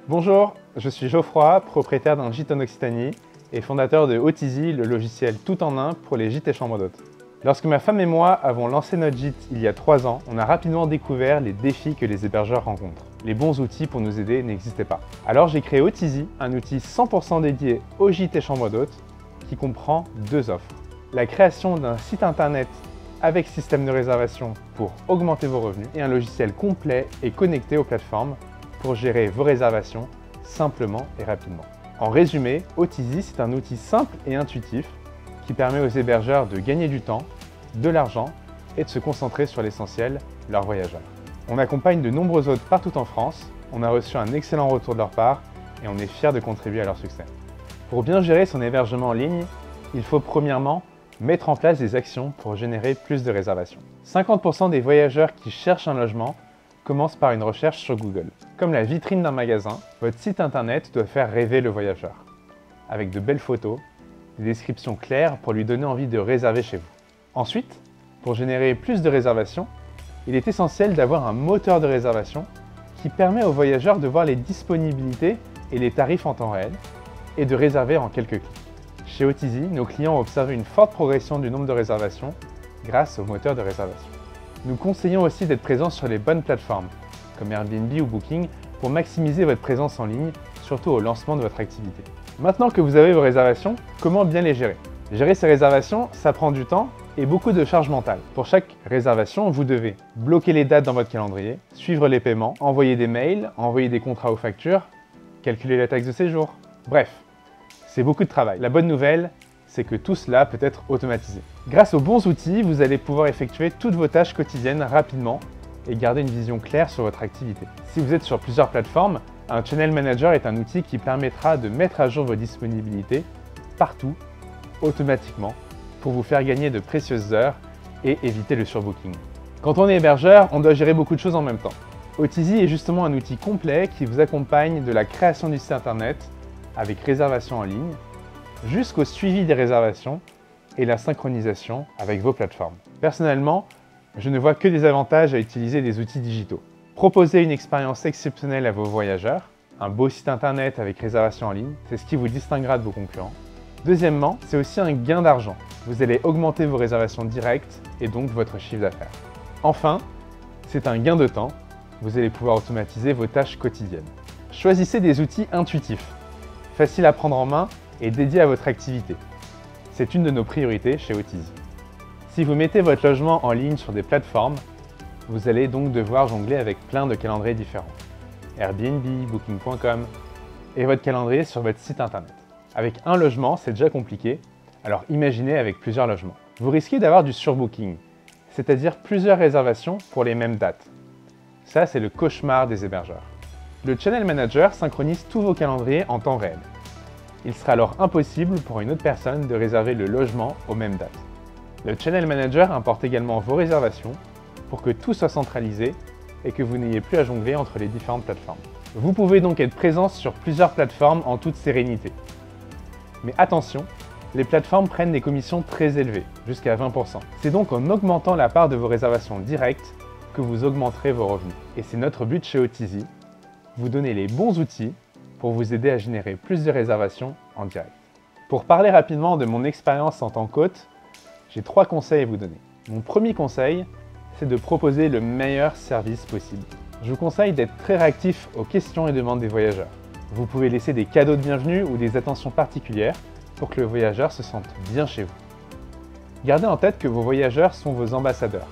Bonjour, je suis Geoffroy, propriétaire d'un gîte en Occitanie et fondateur de Hôte-Easy, le logiciel tout en un pour les gîtes et chambres d'hôtes. Lorsque ma femme et moi avons lancé notre gîte il y a 3 ans, on a rapidement découvert les défis que les hébergeurs rencontrent. Les bons outils pour nous aider n'existaient pas. Alors j'ai créé Hôte-Easy, un outil 100% dédié aux gîtes et chambres d'hôtes qui comprend 2 offres. La création d'un site internet avec système de réservation pour augmenter vos revenus et un logiciel complet et connecté aux plateformes pour gérer vos réservations simplement et rapidement. En résumé, Hôte-Easy, c'est un outil simple et intuitif qui permet aux hébergeurs de gagner du temps, de l'argent et de se concentrer sur l'essentiel, leurs voyageurs. On accompagne de nombreux hôtes partout en France, on a reçu un excellent retour de leur part et on est fiers de contribuer à leur succès. Pour bien gérer son hébergement en ligne, il faut premièrement mettre en place des actions pour générer plus de réservations. 50% des voyageurs qui cherchent un logement commencent par une recherche sur Google. Comme la vitrine d'un magasin, votre site internet doit faire rêver le voyageur, avec de belles photos, des descriptions claires pour lui donner envie de réserver chez vous. Ensuite, pour générer plus de réservations, il est essentiel d'avoir un moteur de réservation qui permet aux voyageurs de voir les disponibilités et les tarifs en temps réel et de réserver en quelques clics. Chez Hôte-Easy, nos clients ont observé une forte progression du nombre de réservations grâce au moteur de réservation. Nous conseillons aussi d'être présents sur les bonnes plateformes, comme Airbnb ou Booking, pour maximiser votre présence en ligne, surtout au lancement de votre activité. Maintenant que vous avez vos réservations, comment bien les gérer? Gérer ces réservations, ça prend du temps et beaucoup de charge mentale. Pour chaque réservation, vous devez bloquer les dates dans votre calendrier, suivre les paiements, envoyer des mails, envoyer des contrats aux factures, calculer la taxe de séjour. Bref, c'est beaucoup de travail. La bonne nouvelle, c'est que tout cela peut être automatisé. Grâce aux bons outils, vous allez pouvoir effectuer toutes vos tâches quotidiennes rapidement et garder une vision claire sur votre activité. Si vous êtes sur plusieurs plateformes, un Channel Manager est un outil qui permettra de mettre à jour vos disponibilités partout, automatiquement, pour vous faire gagner de précieuses heures et éviter le surbooking. Quand on est hébergeur, on doit gérer beaucoup de choses en même temps. Hôte-Easy est justement un outil complet qui vous accompagne de la création du site internet avec réservation en ligne, jusqu'au suivi des réservations et la synchronisation avec vos plateformes. Personnellement, je ne vois que des avantages à utiliser des outils digitaux. Proposer une expérience exceptionnelle à vos voyageurs, un beau site internet avec réservation en ligne, c'est ce qui vous distinguera de vos concurrents. Deuxièmement, c'est aussi un gain d'argent. Vous allez augmenter vos réservations directes et donc votre chiffre d'affaires. Enfin, c'est un gain de temps. Vous allez pouvoir automatiser vos tâches quotidiennes. Choisissez des outils intuitifs, faciles à prendre en main et dédiés à votre activité. C'est une de nos priorités chez Hôte-Easy. Si vous mettez votre logement en ligne sur des plateformes, vous allez donc devoir jongler avec plein de calendriers différents. Airbnb, Booking.com et votre calendrier sur votre site internet. Avec un logement, c'est déjà compliqué, alors imaginez avec plusieurs logements. Vous risquez d'avoir du surbooking, c'est-à-dire plusieurs réservations pour les mêmes dates. Ça, c'est le cauchemar des hébergeurs. Le Channel Manager synchronise tous vos calendriers en temps réel. Il sera alors impossible pour une autre personne de réserver le logement aux mêmes dates. Le Channel Manager importe également vos réservations pour que tout soit centralisé et que vous n'ayez plus à jongler entre les différentes plateformes. Vous pouvez donc être présent sur plusieurs plateformes en toute sérénité. Mais attention, les plateformes prennent des commissions très élevées, jusqu'à 20%. C'est donc en augmentant la part de vos réservations directes que vous augmenterez vos revenus. Et c'est notre but chez Hôte-Easy, vous donner les bons outils pour vous aider à générer plus de réservations en direct. Pour parler rapidement de mon expérience en tant qu'hôte, j'ai 3 conseils à vous donner. Mon premier conseil, c'est de proposer le meilleur service possible. Je vous conseille d'être très réactif aux questions et demandes des voyageurs. Vous pouvez laisser des cadeaux de bienvenue ou des attentions particulières pour que le voyageur se sente bien chez vous. Gardez en tête que vos voyageurs sont vos ambassadeurs.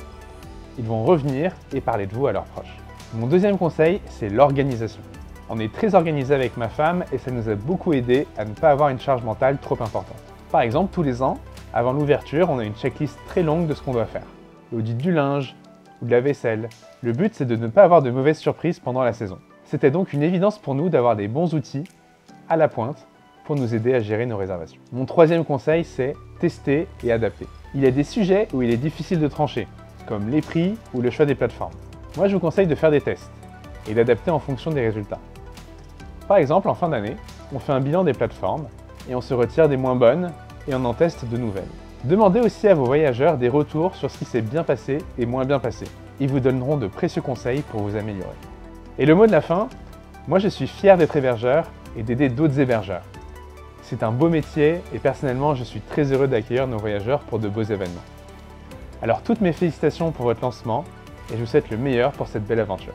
Ils vont revenir et parler de vous à leurs proches. Mon deuxième conseil, c'est l'organisation. On est très organisé avec ma femme et ça nous a beaucoup aidé à ne pas avoir une charge mentale trop importante. Par exemple, tous les ans, avant l'ouverture, on a une checklist très longue de ce qu'on doit faire. L'audit du linge ou de la vaisselle. Le but, c'est de ne pas avoir de mauvaises surprises pendant la saison. C'était donc une évidence pour nous d'avoir des bons outils à la pointe pour nous aider à gérer nos réservations. Mon troisième conseil, c'est tester et adapter. Il y a des sujets où il est difficile de trancher, comme les prix ou le choix des plateformes. Moi, je vous conseille de faire des tests et d'adapter en fonction des résultats. Par exemple, en fin d'année, on fait un bilan des plateformes et on se retire des moins bonnes et on en teste de nouvelles. Demandez aussi à vos voyageurs des retours sur ce qui s'est bien passé et moins bien passé. Ils vous donneront de précieux conseils pour vous améliorer. Et le mot de la fin, Moi, je suis fier d'être hébergeur et d'aider d'autres hébergeurs. C'est un beau métier et personnellement, je suis très heureux d'accueillir nos voyageurs pour de beaux événements. Alors toutes mes félicitations pour votre lancement et je vous souhaite le meilleur pour cette belle aventure.